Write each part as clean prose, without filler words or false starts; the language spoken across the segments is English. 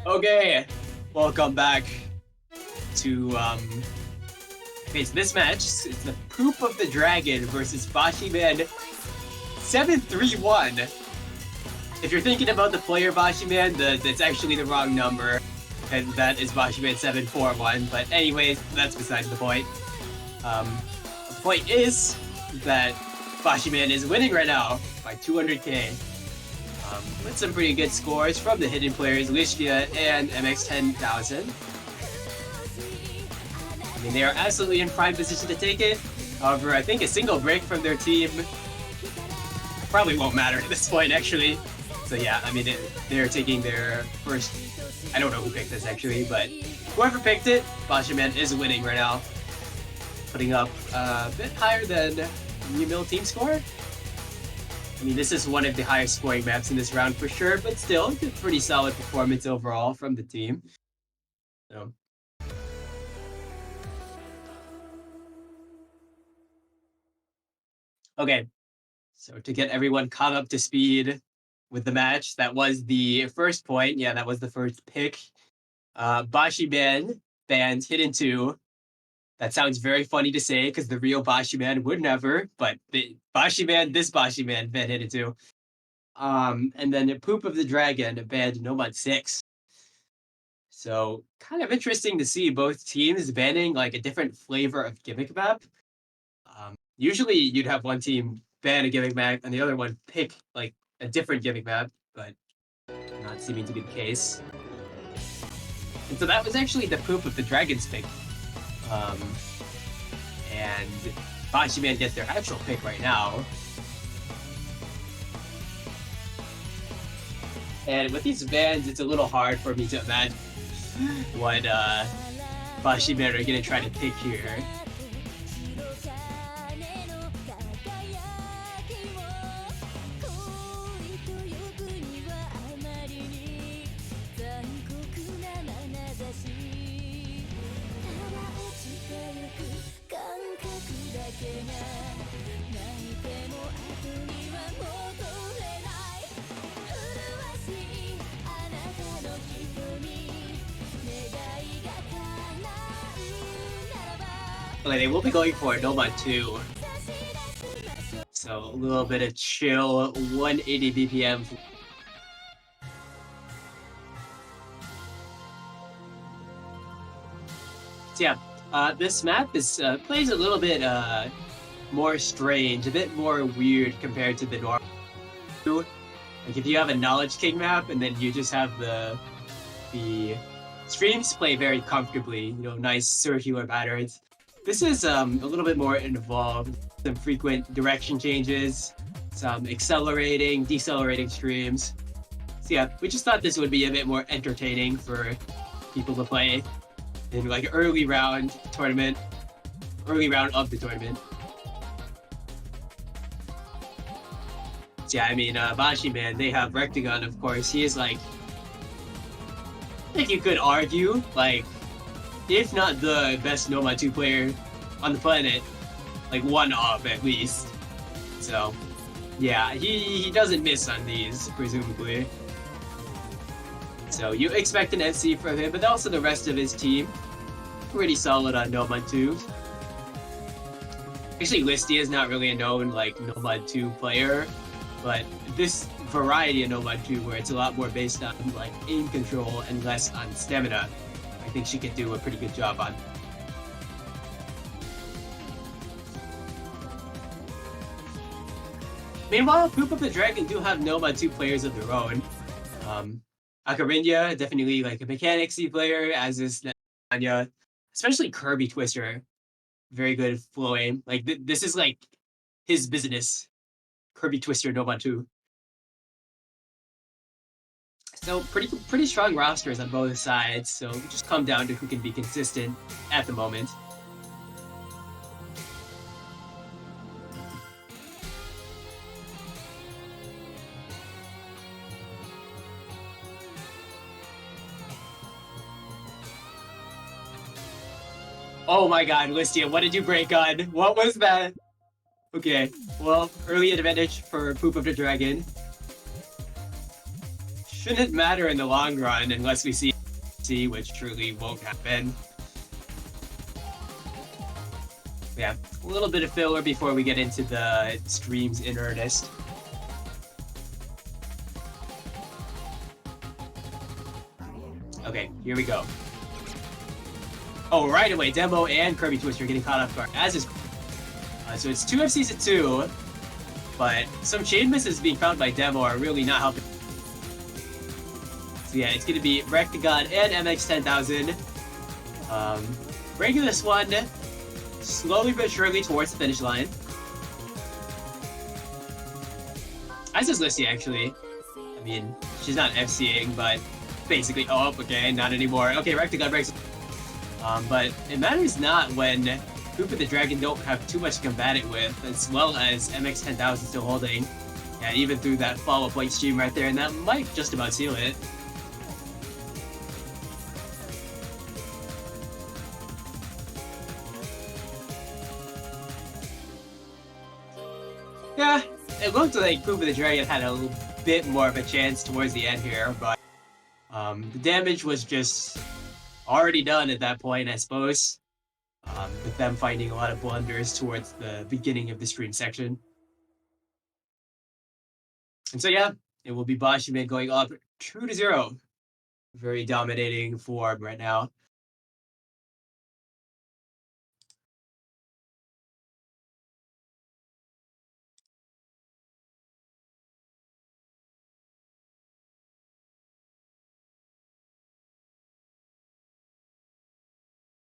Okay, welcome back to okay, so this match is the Poop of the Dragon versus Boshyman731. If you're thinking about the player Boshyman, that's actually the wrong number, and that is Boshyman741. But anyways, that's besides the point. The point is that Boshyman is winning right now by 200k. With some pretty good scores from the hidden players Lishkia and MX10000. I mean, they are absolutely in prime position to take it. However, I think a single break from their team probably won't matter at this point, actually. So yeah, I mean, they're taking their first... I don't know who picked this, actually, but whoever picked it, Boshyman is winning right now. Putting up a bit higher than Mill team score. I mean, this is one of the highest scoring maps in this round for sure, but still, a pretty solid performance overall from the team. So. Okay, so to get everyone caught up to speed with the match, that was the first point. Yeah, that was the first pick. Boshyman banned Hidden 2. That sounds very funny to say because the real Boshyman would never, but this Boshyman banned Hidden 2. And then the Poop of the Dragon banned Nomad 6. So kind of interesting to see both teams banning like a different flavor of gimmick map. Usually you'd have one team ban a gimmick map and the other one pick like a different gimmick map, but not seeming to be the case. And so that was actually the Poop of the Dragon's pick. And Boshyman gets their actual pick right now. And with these bans, it's a little hard for me to imagine what Boshyman are gonna try to pick here. Okay, they will be going for Nomad 2. So a little bit of chill, 180 BPM. So yeah, this map is plays a little bit more strange, a bit more weird compared to the normal. Like if you have a Knowledge King map and then you just have the streams play very comfortably, you know, nice circular patterns. This is a little bit more involved, some frequent direction changes, some accelerating, decelerating streams. So yeah, we just thought this would be a bit more entertaining for people to play in like early round of the tournament. So yeah, I mean, Boshyman, they have Rectagon, of course. He is like, I think you could argue, like, if not the best Nomad 2 player on the planet, like one of at least. So, yeah, he doesn't miss on these, presumably. So you expect an NC from him, but also the rest of his team. Pretty solid on Nomad 2. Actually, Listia is not really a known, like, Nomad 2 player, but this variety of Nomad 2, where it's a lot more based on, like, aim control and less on stamina, I think she could do a pretty good job on. Meanwhile, Poop of the Dragon do have Nomad 2 players of their own. Akarinya, definitely like a mechanicsy player, as is Nanya, especially Kirby Twister. Very good at flow aim. Like, this is like his business. Kirby Twister Nomad 2. So pretty strong rosters on both sides. So it just come down to who can be consistent at the moment. Oh my god, Listia, what did you break on? What was that? Okay, well, early advantage for Poop of the Dragon. Shouldn't matter in the long run unless we see, which truly won't happen. Yeah, a little bit of filler before we get into the streams in earnest. Okay, here we go. Oh, right away, Demo and Kirby Twister getting caught off guard, as is. So it's 2 FCs to 2, but some chain misses being found by Demo are really not helping. So yeah, it's going to be Rectagon and MX-10,000. Breaking this one slowly but surely towards the finish line. As is Lissy, actually. I mean, she's not FCing, but basically, oh, okay, not anymore. Okay, Rectagon breaks. But it matters not when Poop of the Dragon don't have too much to combat it with, as well as MX-10,000 still holding. Yeah, even through that follow-up white stream right there, and that might just about seal it. Yeah, it looked like Poop of the Dragon had a bit more of a chance towards the end here, but the damage was just already done at that point, I suppose. With them finding a lot of blunders towards the beginning of the stream section. And so yeah, it will be Boshyman going up 2-0. Very dominating form right now.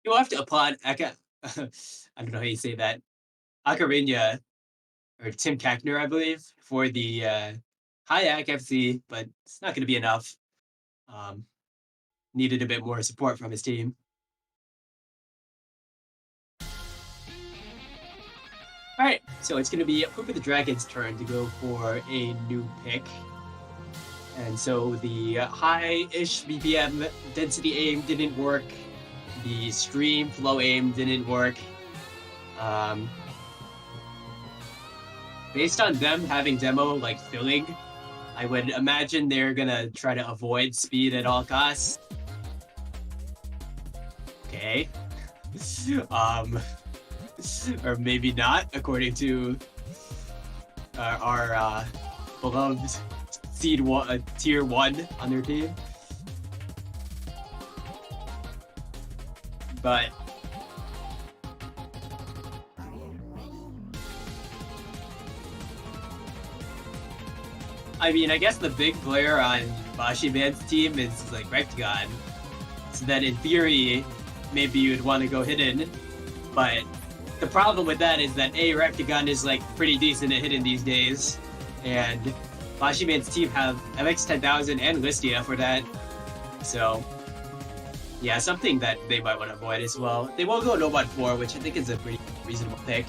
You'll have to applaud Eka. I don't know how you say that. Akarinya, or Tim Kackner, I believe, for the high AC FC, but it's not going to be enough. Needed a bit more support from his team. All right, so it's going to be Poop of the Dragon's turn to go for a new pick. And so the high-ish BPM density aim didn't work. The stream flow aim didn't work. Based on them having Demo like filling, I would imagine they're gonna try to avoid speed at all costs. Okay. Or maybe not, according to our beloved tier 1 on their team. But I mean, I guess the big player on Boshyman's team is like Rectagon. So that in theory, maybe you'd want to go hidden. But the problem with that is that Rectagon is like pretty decent at hidden these days. And Boshyman's team have MX-10,000 and Listia for that. So yeah, something that they might want to avoid as well. They won't go Nomad 4, which I think is a pretty reasonable pick.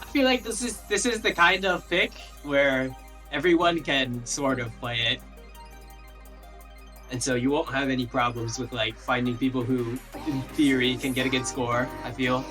I feel like this is the kind of pick where everyone can sort of play it. And so you won't have any problems with like finding people who, in theory, can get a good score, I feel.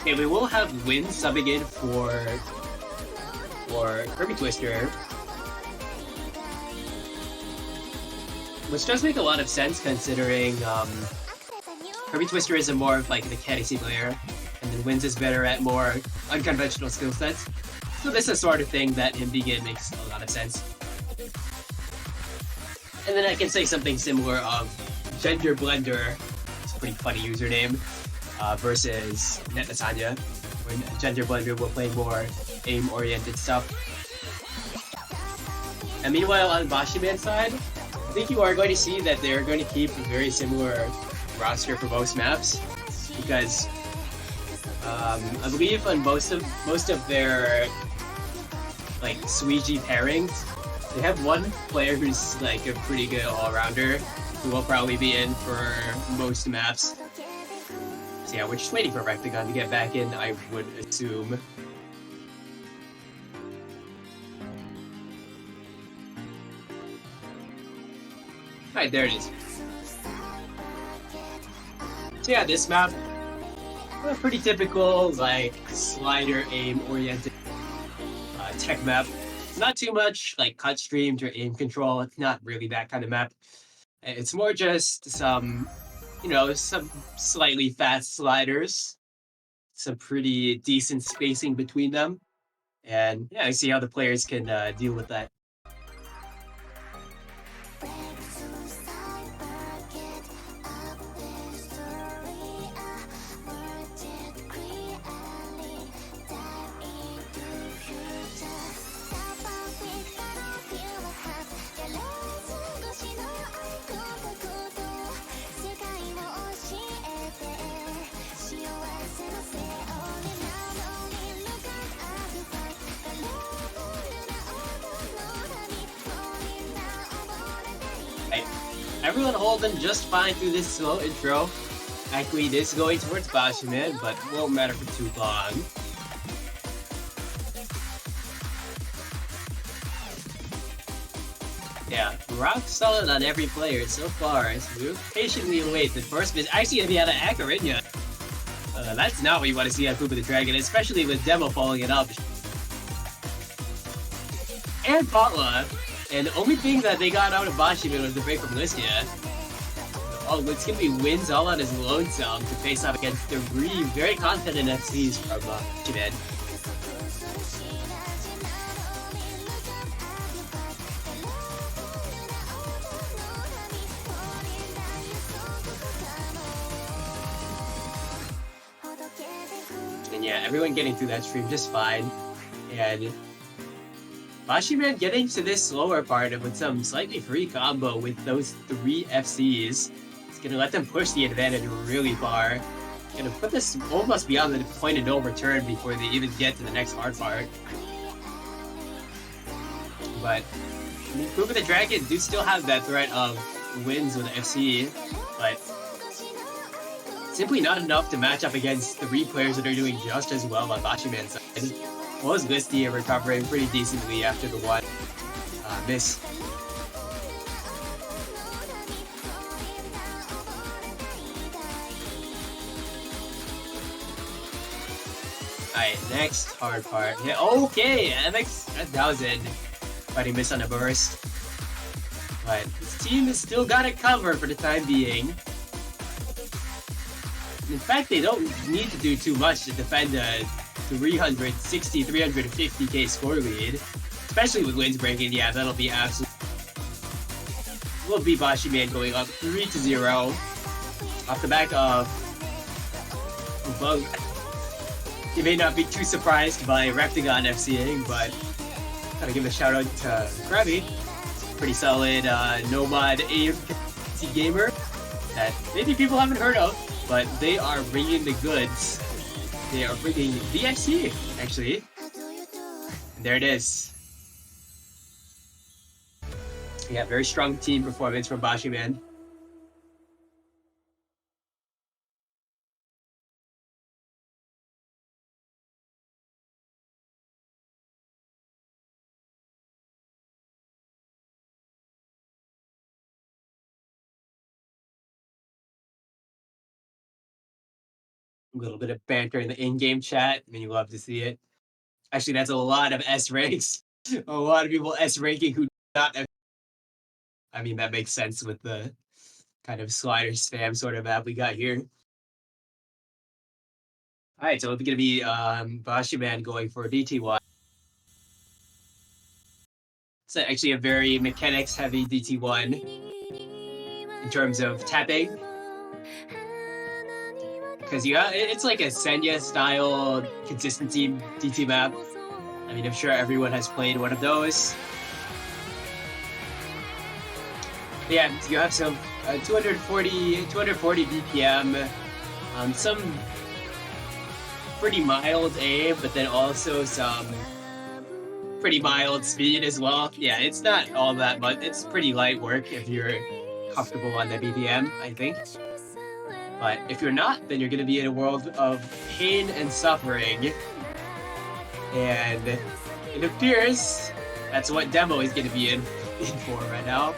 Okay, we will have Win subbing in for Kirby Twister, which does make a lot of sense considering Kirby Twister is a more of like the Candice player, and then Wins is better at more unconventional skill sets. So this is the sort of thing that him being in makes a lot of sense. And then I can say something similar of Gender Blender. It's a pretty funny username. Versus Net Lasagna, when Gender Blender will play more aim-oriented stuff. And meanwhile, on Boshyman's side, I think you are going to see that they're going to keep a very similar roster for most maps, because I believe on most of their like Suiji pairings, They have one player who's like a pretty good all-rounder who will probably be in for most maps. So yeah, we're just waiting for Rectagon to get back in, I would assume. Alright, there it is. So yeah, this map, a pretty typical, like, slider aim-oriented tech map. Not too much, like, cut streams or aim control. It's not really that kind of map. It's more just some, you know, some slightly fast sliders. Some pretty decent spacing between them. And yeah, I see how the players can deal with that. Everyone holding just fine through this slow intro. Actually, this is going towards Boshyman, but won't matter for too long. Yeah, rock solid on every player so far. As we patiently await the first miss. Actually, gonna be out of Akarinya. That's not what you want to see on Poop of the Dragon, especially with Demo following it up. And Potla. And the only thing that they got out of Boshyman was the break from Listia. Oh, it's gonna be wins all on his lonesome to face off against 3 very confident FCs from Boshyman. And yeah, everyone getting through that stream just fine. And Boshyman getting to this slower part with some slightly free combo with those 3 FCs. It's gonna let them push the advantage really far. Gonna put this almost beyond the point of no return before they even get to the next hard part. But I mean, Poop of the Dragon do still have that threat of wins with FC, but simply not enough to match up against 3 players that are doing just as well on Boshyman's side. Was Listia recovering pretty decently after the one miss. Alright, next hard part. Yeah, okay, MX1000 fighting miss on a burst. But this team has still got it covered for the time being. In fact, they don't need to do too much to defend a 360, 350k score lead. Especially with wins breaking, yeah, that'll be absolute. Will be Boshyman going up 3-0 off the back of Bug. You may not be too surprised by Rectagon FCing, but gotta give a shout out to Krabby. Pretty solid Nomad AFC gamer that maybe people haven't heard of, but they are bringing the goods. They are bringing the FC, actually. And there it is. Yeah, very strong team performance from Boshyman. A little bit of banter in the in-game chat. I mean, you love to see it. Actually, that's a lot of S ranks. A lot of people S ranking who not. I mean, that makes sense with the kind of slider spam sort of app we got here. All right, so it's gonna be Boshyman going for DT1. It's actually a very mechanics-heavy DT1 in terms of tapping. Because it's like a Senya style consistency DT map. I mean, I'm sure everyone has played one of those. But yeah, you have some 240 BPM, some pretty mild aim, but then also some pretty mild speed as well. Yeah, it's not all that much. It's pretty light work if you're comfortable on the BPM, I think. But if you're not, then you're going to be in a world of pain and suffering. And it appears that's what Demo is going to be in for right now.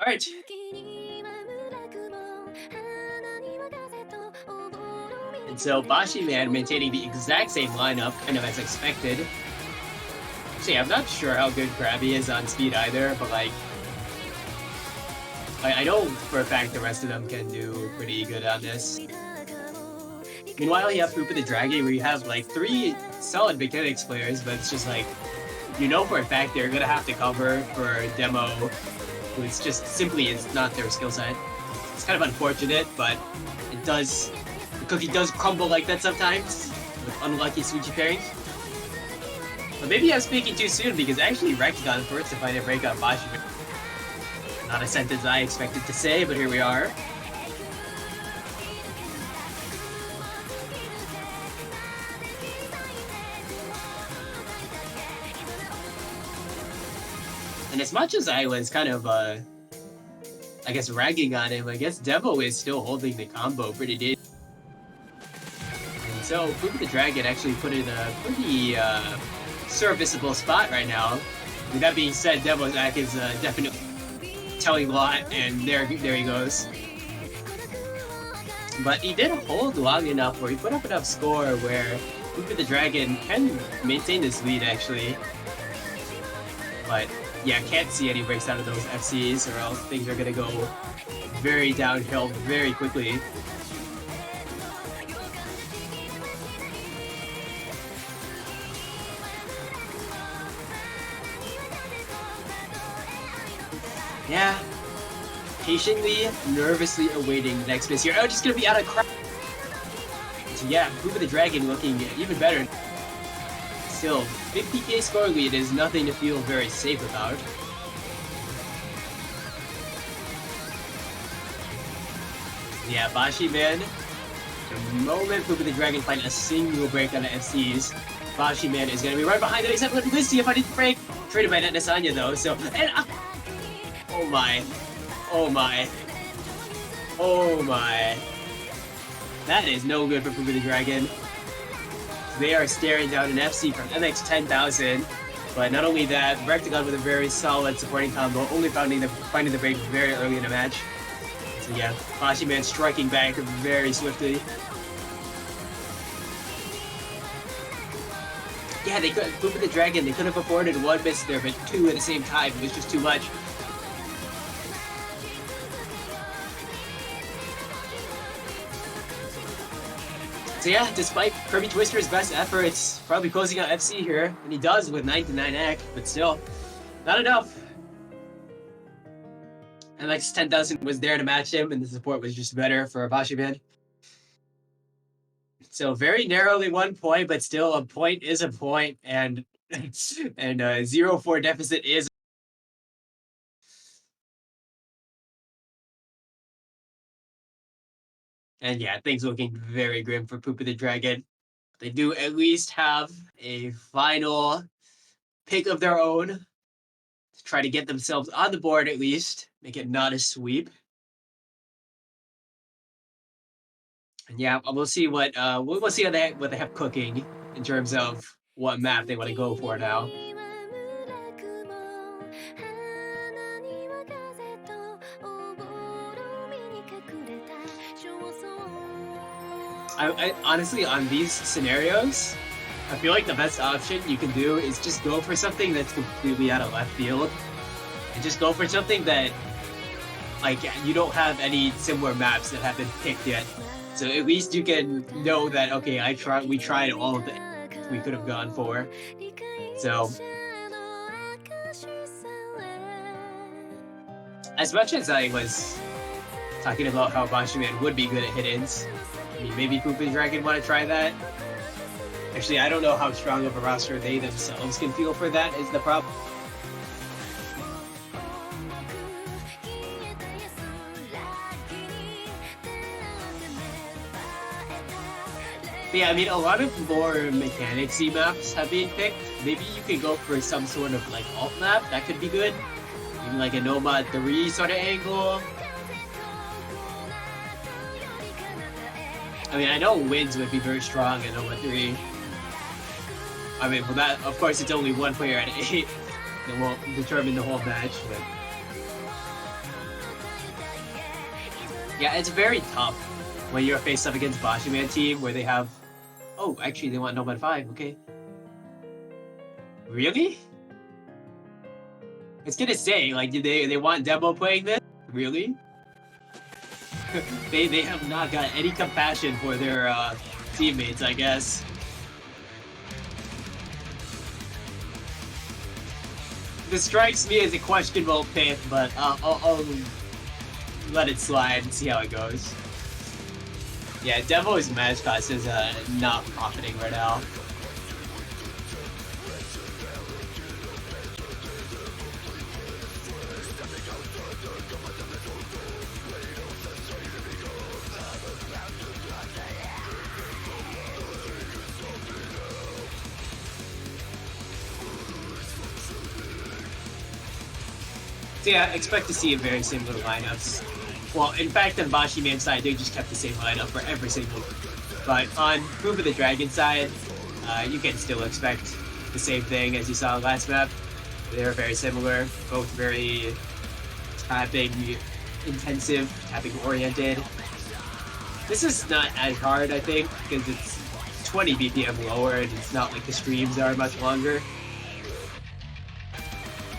All right. And so Boshyman maintaining the exact same lineup, kind of as expected. See, I'm not sure how good Krabby is on speed either, but like, I know for a fact the rest of them can do pretty good on this. Meanwhile, you have Poopa the Dragon, where you have like 3 solid mechanics players, but it's just like, you know for a fact they're gonna have to cover for Demo, who it's just simply is not their skill set. It's kind of unfortunate, but it does, the cookie does crumble like that sometimes with unlucky Suiji pairings. But maybe I'm speaking too soon because actually Rectagon first to find a break on Boshyman. Not a sentence I expected to say, but here we are. And as much as I was kind of, I guess, ragging on him, I guess Demo is still holding the combo pretty deep. And so, Poopa the Dragon actually put in a pretty serviceable spot right now. With that being said, Demo's act is definitely telling a lot, and there he goes. But he did hold long enough where he put up enough score where Poopa the Dragon can maintain this lead, actually. But yeah, can't see any breaks out of those FCs, or else things are gonna go very downhill very quickly. Yeah, patiently, nervously awaiting the next miss here. Oh, just gonna be out of crowd. So yeah, Poopa the Dragon looking even better. Still, 50k score lead is nothing to feel very safe about. Yeah, Boshyman, the moment Poopa the Dragon finds a single break on the FCs, Boshyman is going to be right behind it, except let's see if I didn't break. Traded by that Nasanya though, so, and, oh my, oh my, oh my. That is no good for Poopa the Dragon. They are staring down an FC from MX 10,000, but not only that, Rectagon with a very solid supporting combo, only finding the break very early in the match. So yeah, Boshyman striking back very swiftly. Yeah, they could, Poopa the Dragon, they could have afforded 1 miss there, but 2 at the same time, it was just too much. So yeah, despite Kirby Twister's best efforts, probably closing out FC here, and he does with 99 act, but still, not enough. MX 10,000 was there to match him, and the support was just better for Boshyman. So very narrowly 1 point, but still a point is a point, and and 0-4 deficit is. And yeah, things looking very grim for Poopa the Dragon. They do at least have a final pick of their own to try to get themselves on the board at least, make it not a sweep. And yeah, we'll see what we'll see what they have cooking in terms of what map they want to go for now. I honestly, on these scenarios, I feel like the best option you can do is just go for something that's completely out of left field, and just go for something that, like, you don't have any similar maps that have been picked yet. So at least you can know that, okay, we tried all of the we could have gone for. So as much as I was talking about how Boshyman would be good at hit-ins. I mean, maybe Poop and Dragon want to try that. Actually, I don't know how strong of a roster they themselves can feel for that is the problem. But yeah, I mean, a lot of more mechanicsy maps have been picked. Maybe you could go for some sort of like alt map. That could be good. Maybe like a Nomad 3 sort of angle. I mean, I know Winds would be very strong in Nomad 3. I mean, well, that, of course, it's only one player out of 8 that won't determine the whole match, but yeah, it's very tough when you're faced up against Boshyman team where they have. Oh, actually, they want Nomad 5. Okay. Really? I was gonna say, like, they want Demo playing this? Really? they have not got any compassion for their teammates, I guess. This strikes me as a questionable pick, but I'll let it slide and see how it goes. Yeah, Devo's match cost is not profiting right now. So yeah, expect to see a very similar lineups. Well, in fact, on Boshyman's side, they just kept the same lineup for every single. But on Proof of the Dragon side, you can still expect the same thing as you saw last map. They're very similar, both very tapping intensive, tapping oriented. This is not as hard, I think, because it's 20 BPM lower and it's not like the streams are much longer.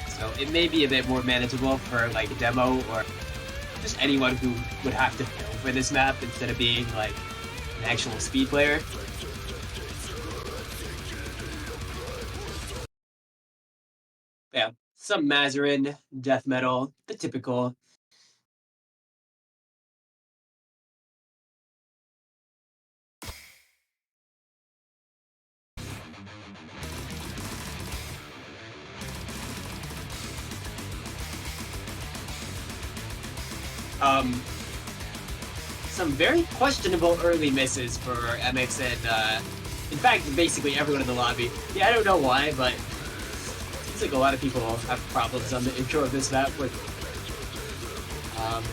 So it may be a bit more manageable for like a demo or just anyone who would have to build for this map instead of being like an actual speed player. Yeah, some Mazarin, death metal, the typical. Some very questionable early misses for MX and, in fact, basically everyone in the lobby. Yeah, I don't know why, but it seems like a lot of people have problems on the intro of this map.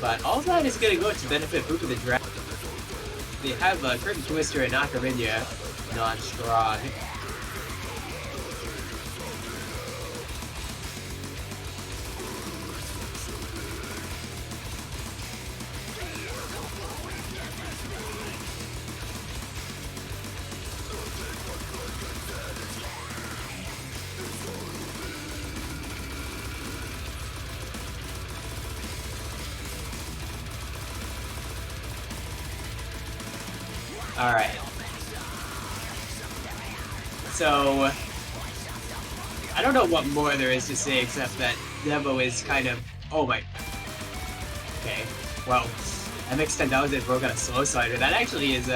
But all of that is going to go to benefit Proof of the Dragon. They have Curtain Twister and Akarinya non-strong. Alright. So, I don't know what more there is to say except that Devo is kind of... Oh my... Okay, well, MX 10,000 broke on a slow slider. That actually is,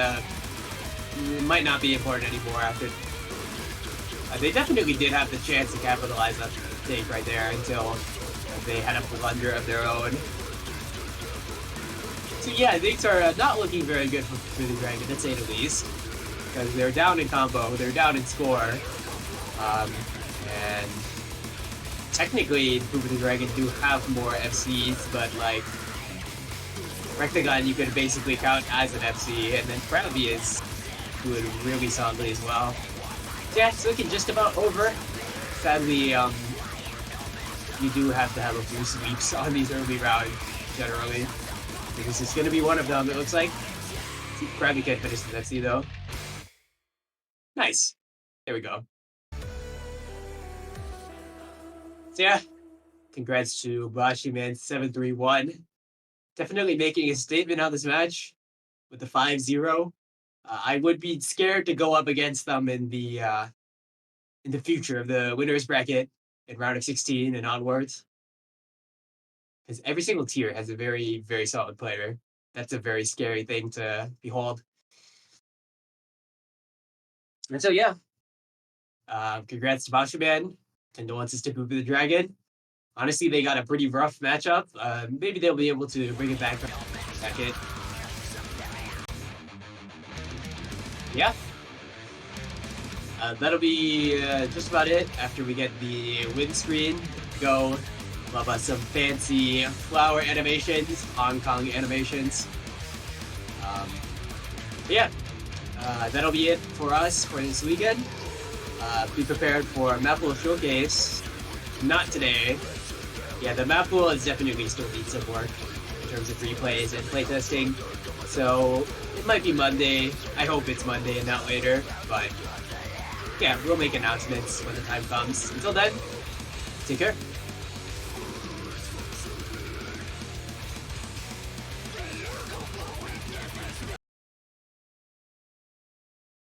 might not be important anymore after... they definitely did have the chance to capitalize on the take right there until they had a blunder of their own. So yeah, things are not looking very good for the Dragon, to say the least. Because they're down in combo, they're down in score. And technically, Proof of the Dragon do have more FCs, but like... Rectagon you could basically count as an FC, and then Krabby is doing really solidly as well. So yeah, it's looking just about over. Sadly, you do have to have a few sweeps on these early rounds, generally. Because it's going to be one of them, it looks like. See if Krabby can finish the FC, though. Nice. There we go. So yeah, congrats to Boshyman731. Definitely making a statement on this match with the 5-0. I would be scared to go up against them in the future of the winners bracket in round of 16 and onwards. Because every single tier has a very, very solid player. That's a very scary thing to behold. And so yeah, congrats to Boshyman. Condolences to Poopy the Dragon. Honestly, they got a pretty rough matchup. Maybe they'll be able to bring it back second. Yeah. That'll be just about it after we get the win screen. Go. Love us some fancy flower animations, Hong Kong animations. Yeah, that'll be it for us for this weekend. Be prepared for Map Pool Showcase. Not today. Yeah, the map pool is definitely still needs some work in terms of replays and playtesting. So it might be Monday. I hope it's Monday and not later. But yeah, we'll make announcements when the time comes. Until then, take care.